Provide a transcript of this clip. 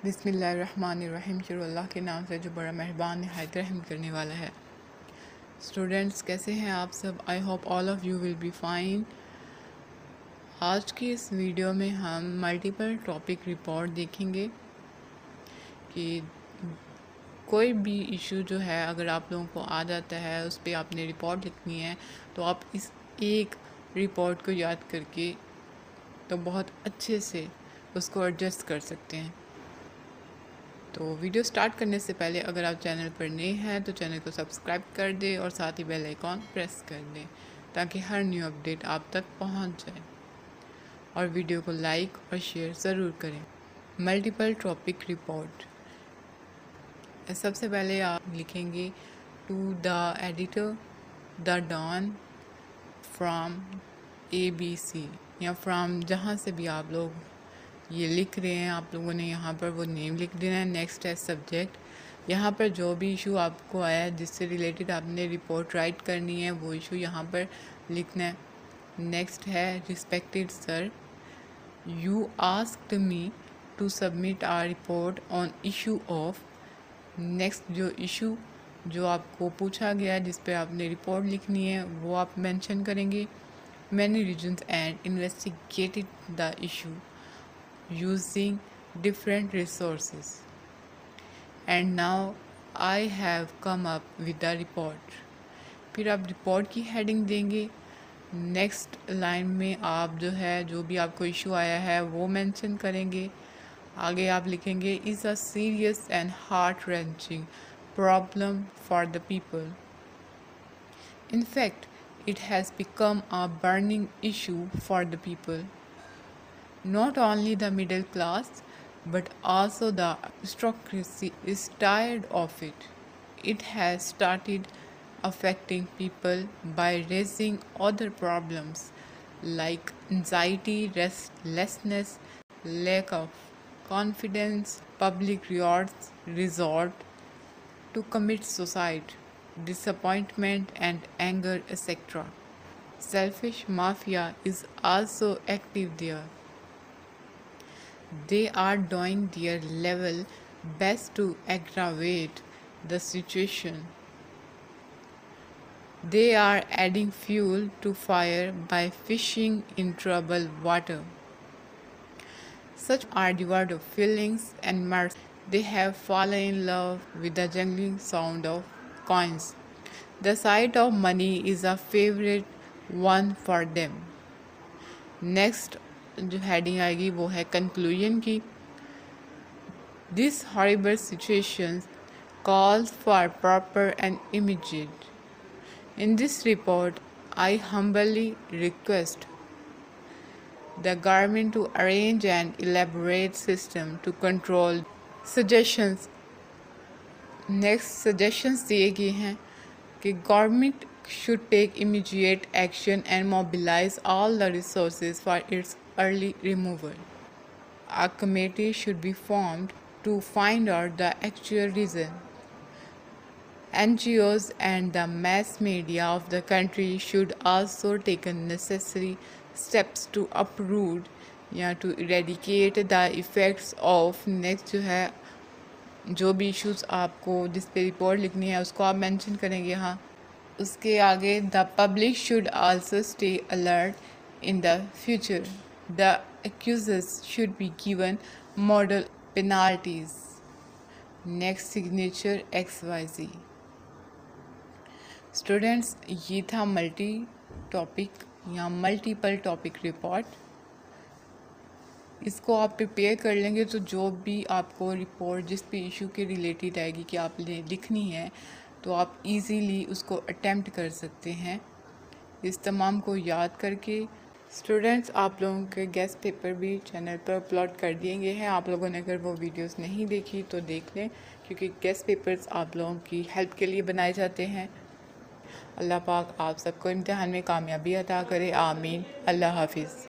बिस्मिल्लाहिर्रहमानिर्रहीम। शुरू अल्लाह के नाम से जो बड़ा मेहरबान निहायत रहम करने वाला है। स्टूडेंट्स, कैसे हैं आप सब? I hope all of you will be fine. आज की इस वीडियो में हम मल्टीपल टॉपिक रिपोर्ट देखेंगे कि कोई भी इशू जो है अगर आप लोगों को आ जाता है उस पर आपने रिपोर्ट लिखनी है तो आप इस एक रिपोर्ट को याद करके तो बहुत अच्छे से उसको एडजस्ट कर सकते हैं। तो वीडियो स्टार्ट करने से पहले अगर आप चैनल पर नए हैं तो चैनल को सब्सक्राइब कर दें और साथ ही बेल आइकॉन प्रेस कर दें ताकि हर न्यू अपडेट आप तक पहुंच जाए, और वीडियो को लाइक और शेयर ज़रूर करें। Multiple topic report. सबसे पहले आप लिखेंगे to the editor the Dawn from ABC, या फ्रॉम जहाँ से भी आप लोग ये लिख रहे हैं आप लोगों ने यहाँ पर वो नेम लिख देना है। नेक्स्ट है सब्जेक्ट। यहाँ पर जो भी इशू आपको आया है जिससे रिलेटेड आपने रिपोर्ट राइट करनी है वो इशू यहाँ पर लिखना है। नेक्स्ट है respected sir, you asked me to submit our report on issue of. Next जो इशू जो आपको पूछा गया है जिस पर आपने रिपोर्ट लिखनी है वो आप मेंशन करेंगे। Many reasons and investigated the issue using different resources and now I have come up with the report। फिर आप रिपोर्ट की हेडिंग देंगे। नेक्स्ट लाइन में आप जो है जो भी आपको इशू आया है वो मेंशन करेंगे। आगे आप लिखेंगे is a serious and heart wrenching problem for the people. In fact, it has become a burning issue for the people. Not only the middle class, but also the aristocracy is tired of it. It has started affecting people by raising other problems like anxiety, restlessness, lack of confidence, public resort to commit suicide, disappointment and anger, etc. Selfish mafia is also active there. They are doing their level best to aggravate the situation. They are adding fuel to fire by fishing in troubled water. Such are devoid of feelings and mercy. They have fallen in love with the jangling sound of coins. The sight of money is a favorite one for them. Next जो heading आएगी वो है conclusion की। This horrible situation calls for proper and immediate. In this report I humbly request the government to arrange and elaborate system to control suggestions. Next suggestions दिए गए हैं कि government should take immediate action and mobilize all the resources for its early removal. A committee should be formed to find out the actual reason. NGOs and the mass media of the country should also take necessary steps to uproot या to eradicate the effects of। next जो है जो भी issues आपको जिस पे report लिखनी है उसको आप मेंशन करेंगे। हाँ, उसके आगे the public should also stay alert in the future. The accusers should be given model penalties. Next signature XYZ। Students, ये था मल्टी टॉपिक या मल्टीपल टॉपिक रिपोर्ट। इसको आप प्रिपेयर कर लेंगे तो जो भी आपको रिपोर्ट जिस भी इशू के रिलेटेड आएगी कि आपने लिखनी है तो आप इजीली उसको अटेम्प्ट कर सकते हैं इस तमाम को याद करके। स्टूडेंट्स, आप लोगों के गेस्ट पेपर भी चैनल पर अपलोड कर दिए गए हैं। आप लोगों ने अगर वो वीडियोस नहीं देखी तो देख लें, क्योंकि गेस्ट पेपर्स आप लोगों की हेल्प के लिए बनाए जाते हैं। अल्लाह पाक आप सबको इम्तिहान में कामयाबी अता करे, आमीन। अल्लाह हाफिज़।